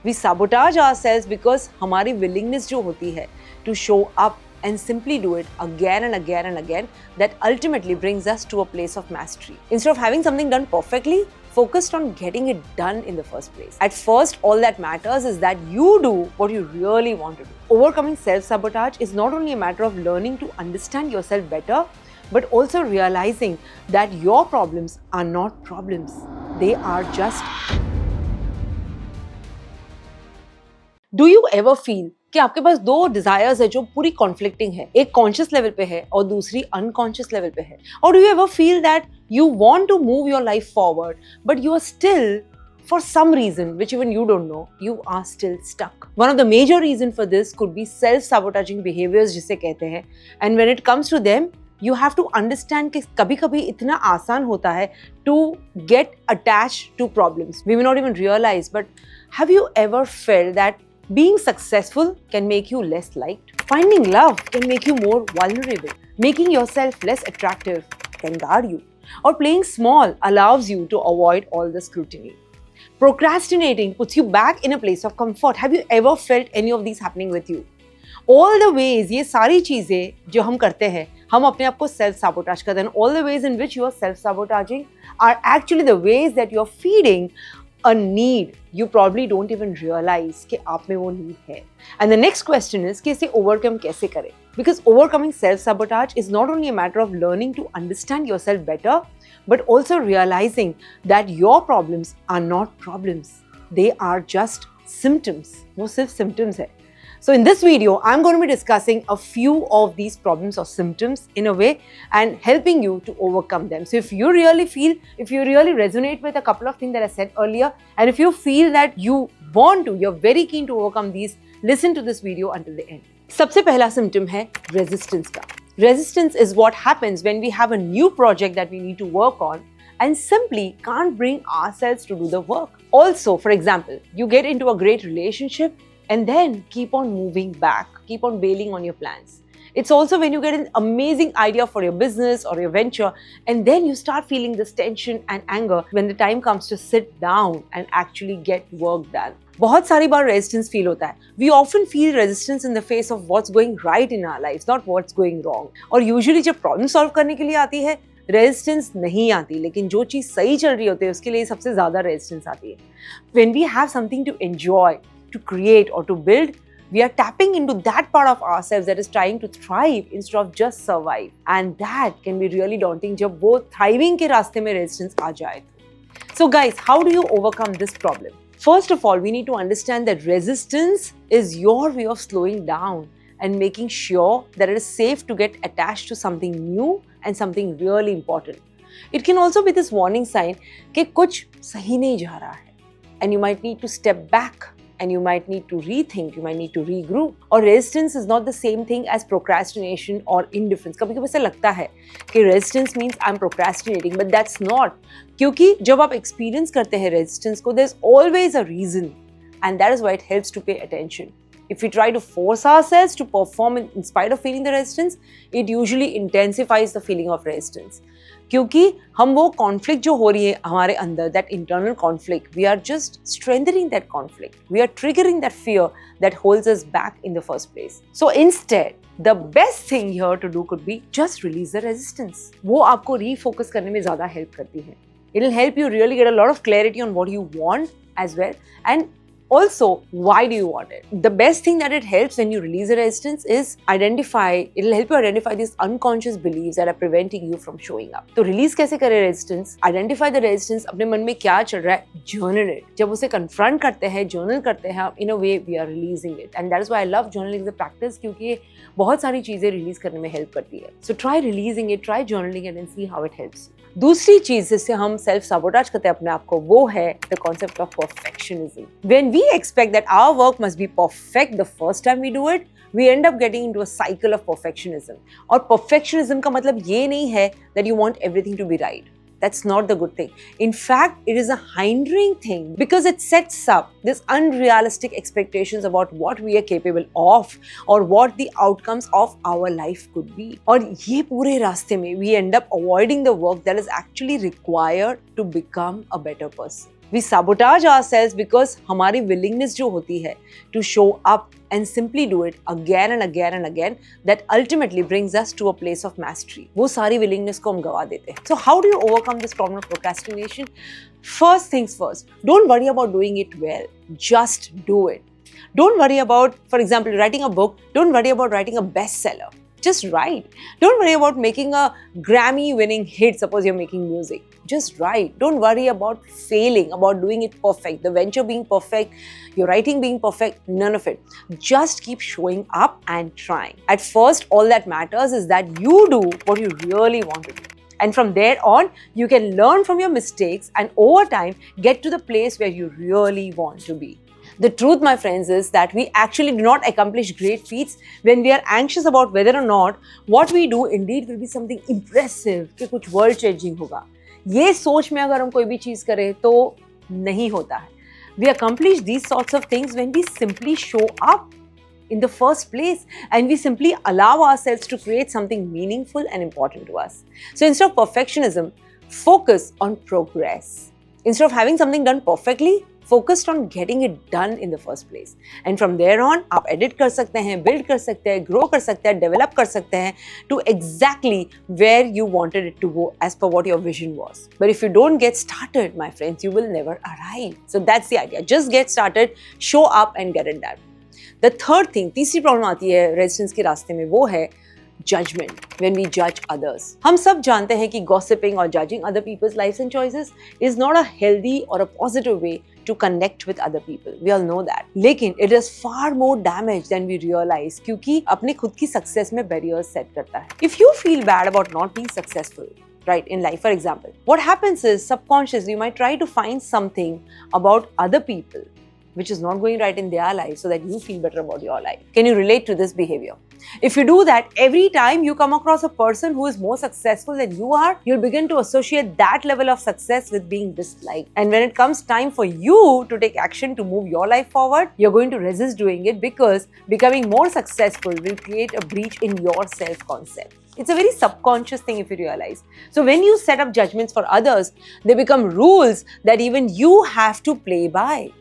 We sabotage ourselves because हमारी willingness जो होती है to show up and simply do it again and again and again, that ultimately brings us to a place of mastery. Instead of having something done perfectly, focused on getting it done in the first place. At first, all that matters is that you do what you really want to do. Overcoming self-sabotage is not only a matter of learning to understand yourself better, but also realizing that your problems are not problems. They are just. Do you ever feel कि आपके पास दो desires है जो पूरी conflicting है, एक conscious level पे है और दूसरी अनकॉन्शियस लेवल पे है? और do you ever feel that you want to move your life forward but you are still, for some reason which even you don't know, you are still stuck? One of the major reasons for this could be self-sabotaging behaviors जिसे कहते हैं, and when it comes to them, you have to understand कि कभी-कभी इतना आसान होता है to get attached to problems. We may not even realize, but have you ever felt that being successful can make you less liked? Finding love can make you more vulnerable. Making yourself less attractive can guard you. Or playing small allows you to avoid all the scrutiny. Procrastinating puts you back in a place of comfort. Have you ever felt any of these happening with you? All the ways, ये सारी चीजें जो हम करते हैं, हम अपने आप को self sabotage करते हैं. All the ways in which you are self sabotaging are actually the ways that you are feeding a need you probably don't even realize कि आप में वो need है. And the next question is कि इसे overcome कैसे करें? Because overcoming self-sabotage is not only a matter of learning to understand yourself better, but also realizing that your problems are not problems. They are just symptoms. वो सिर्फ symptoms है. So in this video, I'm going to be discussing a few of these problems or symptoms in a way and helping you to overcome them. So if you really resonate with a couple of things that I said earlier, and if you feel that you're very keen to overcome these, listen to this video until the end. सबसे पहला symptom है resistance का. Resistance is what happens when we have a new project that we need to work on and simply can't bring ourselves to do the work. Also, for example, you get into a great relationship and then keep on moving back, keep on bailing on your plans. It's also when you get an amazing idea for your business or your venture, and then you start feeling this tension and anger when the time comes to sit down and actually get work done. बहुत सारी बार resistance feel होता है. We often feel resistance in the face of what's going right in our lives, not what's going wrong. और usually जब problem solve करने के लिए आती है, resistance नहीं आती, लेकिन जो चीज़ सही चल रही होती है उसके लिए सबसे ज़्यादा resistance आती है. When we have something to enjoy, to create or to build, we are tapping into that part of ourselves that is trying to thrive instead of just survive. And that can be really daunting जब वो thriving के रास्ते में resistance आ जाए. So guys, how do you overcome this problem? First of all, we need to understand that resistance is your way of slowing down and making sure that it is safe to get attached to something new and something really important. It can also be this warning sign कि कुछ सही नहीं जा रहा है. And you might need to step back. And you might need to rethink, you might need to regroup. Or resistance is not the same thing as procrastination or indifference. कभी-कभी ऐसा लगता है कि resistance means I'm procrastinating, but that's not. क्योंकि जब आप experience करते हैं resistance को, there's always a reason, and that is why it helps to pay attention. If we try to force ourselves to perform in spite of feeling the resistance, it usually intensifies the feeling of resistance. क्योंकि हम वो conflict जो हो रही है हमारे अंदर, that internal conflict, we are just strengthening that conflict. We are triggering that fear that holds us back in the first place. So instead, the best thing here to do could be just release the resistance. वो आपको refocus करने में ज़्यादा help करती है. It'll help you really get a lot of clarity on what you want as well, and also, why do you want it? The best thing that it helps when you release the resistance is it'll help you identify these unconscious beliefs that are preventing you from showing up. तो release कैसे करें resistance? Identify the resistance, अपने मन में क्या चल रहा है, journal it. जब उसे confront करते हैं, journal करते हैं, in a way we are releasing it. And that is why I love journaling as a practice, क्योंकि ये बहुत सारी चीजें release करने में help करती है. So try releasing it, try journaling it and see how it helps you. दूसरी चीज जिससे हम सेल्फ sabotage करते हैं अपने आप को, वो है the concept of perfectionism. When we expect that our work must be perfect the first time we do it, we end up getting into a cycle of perfectionism. और perfectionism का मतलब ये नहीं है that you want everything to be right. That's not the good thing. In fact, it is a hindering thing because it sets up this unrealistic expectations about what we are capable of or what the outcomes of our life could be. और ये पूरे रास्ते में we end up avoiding the work that is actually required to become a better person. We sabotage ourselves because हमारी willingness जो होती है to show up and simply do it again and again and again, that ultimately brings us to a place of mastery. वो सारी willingness को हम गवा देते हैं. So how do you overcome this problem of procrastination? First things first, don't worry about doing it well. Just do it. Don't worry about, for example, writing a book. Don't worry about writing a bestseller. Just write. Don't worry about making a Grammy-winning hit. Suppose you're making music. Just write. Don't worry about failing, about doing it perfect, the venture being perfect, your writing being perfect, none of it. Just keep showing up and trying. At first, all that matters is that you do what you really want to do. And from there on, you can learn from your mistakes and over time, get to the place where you really want to be. The truth, my friends, is that we actually do not accomplish great feats when we are anxious about whether or not what we do indeed will be something impressive, कि कुछ world changing होगा. ये सोच में अगर हम कोई भी चीज़ करें तो नहीं होता है. We accomplish these sorts of things when we simply show up in the first place and we simply allow ourselves to create something meaningful and important to us. So instead of perfectionism, focus on progress. Instead of having something done perfectly, focused on getting it done in the first place. And from there on, आप edit कर सकते हैं, build कर सकते हैं, grow कर सकते हैं, develop कर सकते हैं to exactly where you wanted it to go as per what your vision was. But if you don't get started, my friends, you will never arrive. So that's the idea. Just get started, show up and get it done. The third thing, तीसरी problem आती है resistance के रास्ते में, वो है judgment, when we judge others. हम सब जानते हैं कि gossiping or judging other people's lives and choices is not a healthy or a positive way to connect with other people. We all know that. लेकिन it does far more damage than we realize क्योंकि अपने खुद की success में barriers set करता है. If you feel bad about not being successful, right, in life, for example, what happens is subconsciously you might try to find something about other people which is not going right in their life so that you feel better about your life. Can you relate to this behavior? If you do that, every time you come across a person who is more successful than you are, you'll begin to associate that level of success with being disliked. And when it comes time for you to take action to move your life forward, you're going to resist doing it because becoming more successful will create a breach in your self-concept. It's a very subconscious thing if you realize. So when you set up judgments for others, they become rules that even you have to play by.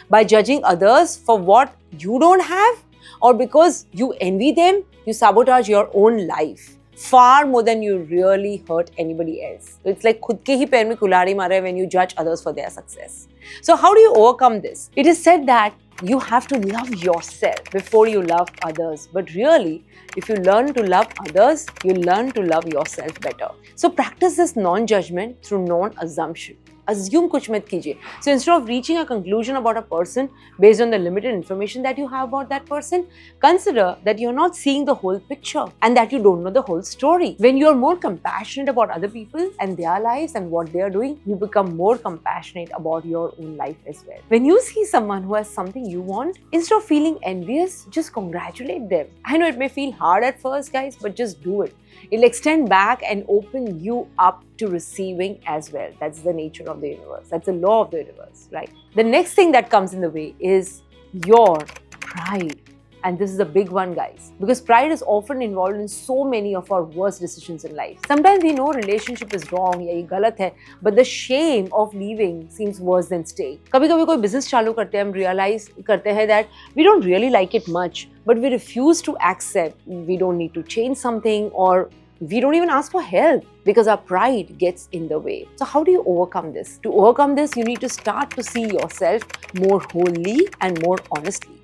By judging others for what you don't have or because you envy them, you sabotage your own life far more than you really hurt anybody else. So it's like खुद के ही पैर में कुल्हाड़ी मारे when you judge others for their success. So how do you overcome this? It is said that you have to love yourself before you love others. But really, if you learn to love others, you learn to love yourself better. So practice this non-judgment through non-assumption. Assume kuch mat kijiye. So instead of reaching a conclusion about a person based on the limited information that you have about that person, consider that you're not seeing the whole picture and that you don't know the whole story. When you're more compassionate about other people and their lives and what they're doing, you become more compassionate about your own life as well. When you see someone who has something you want, instead of feeling envious, just congratulate them. I know it may feel hard at first, guys, but just do it. It'll extend back and open you up to receiving as well. That's the nature of the universe. That's the law of the universe, right? The next thing that comes in the way is your pride. And this is a big one, guys, because pride is often involved in so many of our worst decisions in life. Sometimes we know relationship is wrong, या ये गलत है, but the shame of leaving seems worse than staying. कभी-कभी कोई business चालू करते हैं, हम realize करते हैं that we don't really like it much, but we refuse to accept we don't need to change something or we don't even ask for help because our pride gets in the way. So how do you overcome this? To overcome this, you need to start to see yourself more wholly and more honestly.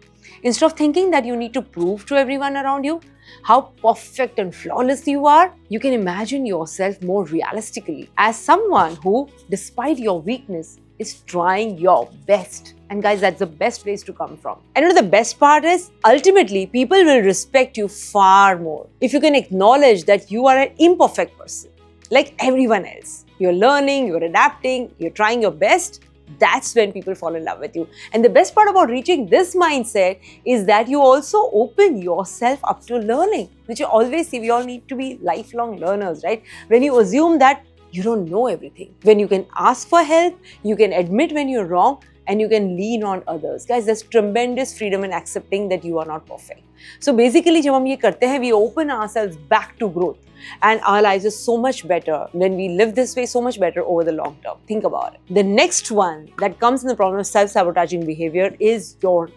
Instead of thinking that you need to prove to everyone around you how perfect and flawless you are, you can imagine yourself more realistically as someone who, despite your weakness, is trying your best. And guys, that's the best place to come from. And you know the best part is, ultimately, people will respect you far more if you can acknowledge that you are an imperfect person, like everyone else. You're learning, you're adapting, you're trying your best. That's when people fall in love with you. And the best part about reaching this mindset is that you also open yourself up to learning, which you always see. We all need to be lifelong learners, right? When you assume that you don't know everything, when you can ask for help, you can admit when you're wrong, and you can lean on others. Guys, there's tremendous freedom in accepting that you are not perfect. So basically, जब हम ये करते हैं, we open ourselves back to growth. And our lives is so much better when we live this way, so much better over the long term. Think about it. The next one that comes in the problem of self-sabotaging behavior is your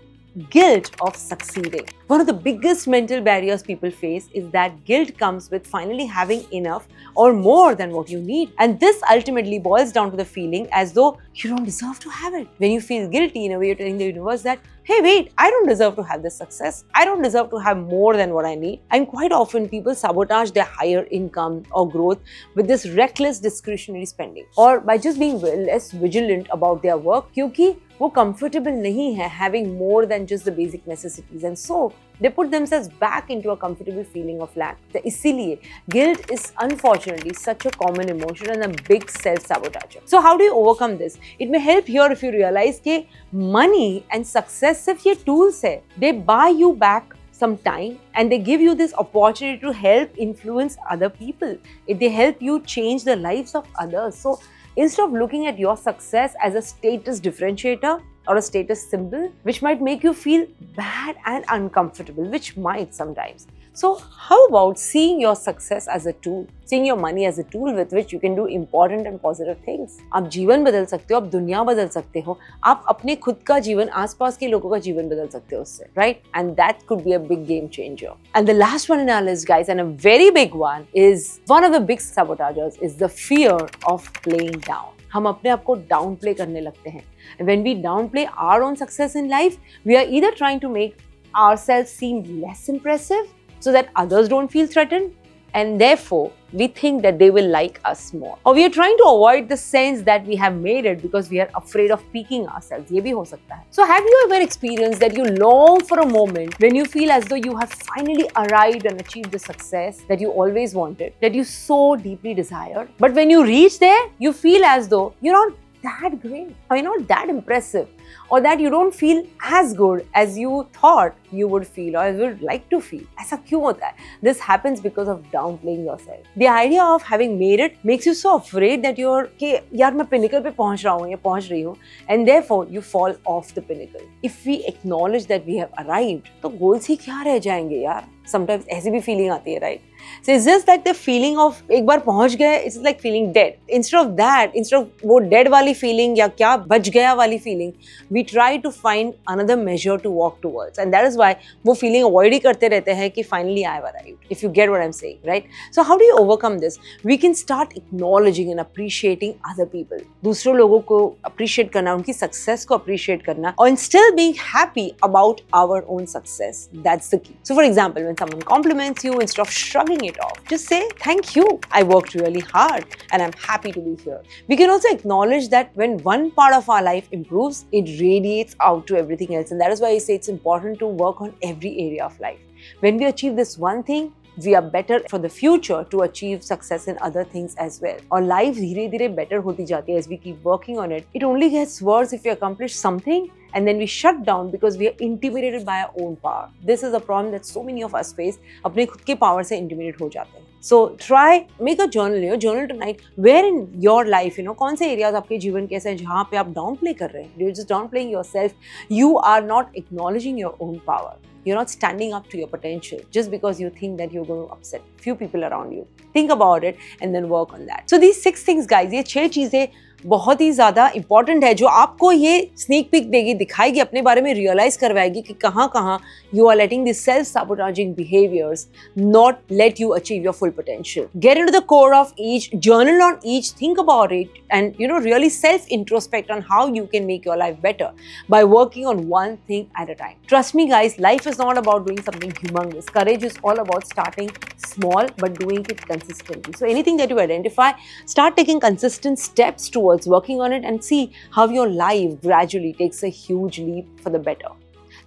guilt of succeeding. One of the biggest mental barriers people face is that guilt comes with finally having enough or more than what you need. And this ultimately boils down to the feeling as though you don't deserve to have it. When you feel guilty, in a way, you're telling the universe that, hey, wait, I don't deserve to have this success. I don't deserve to have more than what I need. And quite often people sabotage their higher income or growth with this reckless discretionary spending, or by just being less vigilant about their work, क्योंकि वो comfortable नहीं है having more than just the basic necessities, and so they put themselves back into a comfortable feeling of lack. तो इसीलिए guilt is unfortunately such a common emotion and a big self-sabotager. So how do you overcome this? It may help here if you realize कि money and success सिर्फ ये tools है. They buy you back some time and they give you this opportunity to help influence other people. They help you change the lives of others. So instead of looking at your success as a status differentiator or a status symbol, which might make you feel bad and uncomfortable, which might sometimes. So how about seeing your success as a tool, seeing your money as a tool with which you can do important and positive things? आप जीवन बदल सकते हो, आप दुनिया बदल सकते हो, आप अपने खुद का जीवन, आसपास के लोगों का जीवन बदल सकते हो उससे, right? And that could be a big game changer. And the last one in our list, guys, and a very big one, is one of the big sabotagers is the fear of playing down. हम अपने आप को downplay करने लगते हैं. And when we downplay our own success in life, we are either trying to make ourselves seem less impressive so that others don't feel threatened, and therefore we think that they will like us more. Or we are trying to avoid the sense that we have made it because we are afraid of peaking ourselves. ये भी हो सकता है. So have you ever experienced that you long for a moment when you feel as though you have finally arrived and achieved the success that you always wanted, that you so deeply desired, but when you reach there, you feel as though you're not that great, or you're not that impressive, or that you don't feel as good as you thought you would feel or you would like to feel. ऐसा क्यों होता है? This happens because of downplaying yourself. The idea of having made it makes you so afraid that you're कि यार मैं pinnacle पे पहुंच रहा हूँ या पहुंच रही हूँ, and therefore you fall off the pinnacle. If we acknowledge that we have arrived, तो goals ही क्या रह जाएंगे यार? Sometimes ऐसी भी feeling आती है, right? So it's just like the feeling of एक बार पहुंच गए, it's like feeling dead. Instead of that, instead of वो dead वाली feeling या क्या बच गया वाली feeling, we try to find another measure to walk towards, and that is why वो feeling avoid ही करते रहते हैं कि finally I have arrived. If you get what I'm saying, right? So how do you overcome this? We can start acknowledging and appreciating other people. दूसरों लोगों को appreciate करना, उनकी success को appreciate करना, and still being happy about our own success. That's the key. So for example, when someone compliments you, instead of shrugging it off, just say, thank you. I worked really hard and I'm happy to be here. We can also acknowledge that when one part of our life improves, it radiates out to everything else. And that is why I say it's important to work on every area of life. When we achieve this one thing, we are better for the future to achieve success in other things as well. Our life धीरे धीरे better होती जाती है as we keep working on it. It only gets worse if we accomplish something and then we shut down because we are intimidated by our own power. This is a problem that so many of us face. अपने खुद के power से intimidate हो जाते हैं. So try, make a journal, journal tonight. Where in your life, कौन से areas आपके जीवन के ऐसे हैं जहाँ पे आप downplay कर रहे हैं? You're just downplaying yourself. You are not acknowledging your own power. You're not standing up to your potential just because you think that you're going to upset few people around you. Think about it and then work on that. So these 6 things, guys, ये 6 चीजें बहुत ही ज़्यादा important है जो आपको ये sneak pick देगी, दिखाएगी, अपने बारे में रियलाइज करवाएगी कि कहाँ you are letting these self-sabotaging behaviors not let you achieve your full potential. Get into the core of each, journal on each, think about it, and really self-introspect on how you can make your life better by working on one thing at a time. Trust me, guys, life is not about doing something humongous. Courage is all about starting small but doing it consistently. So anything that you identify, start taking consistent steps towards working on it and see how your life gradually takes a huge leap for the better.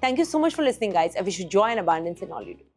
Thank you so much for listening, guys. I wish you joy and abundance in all you do.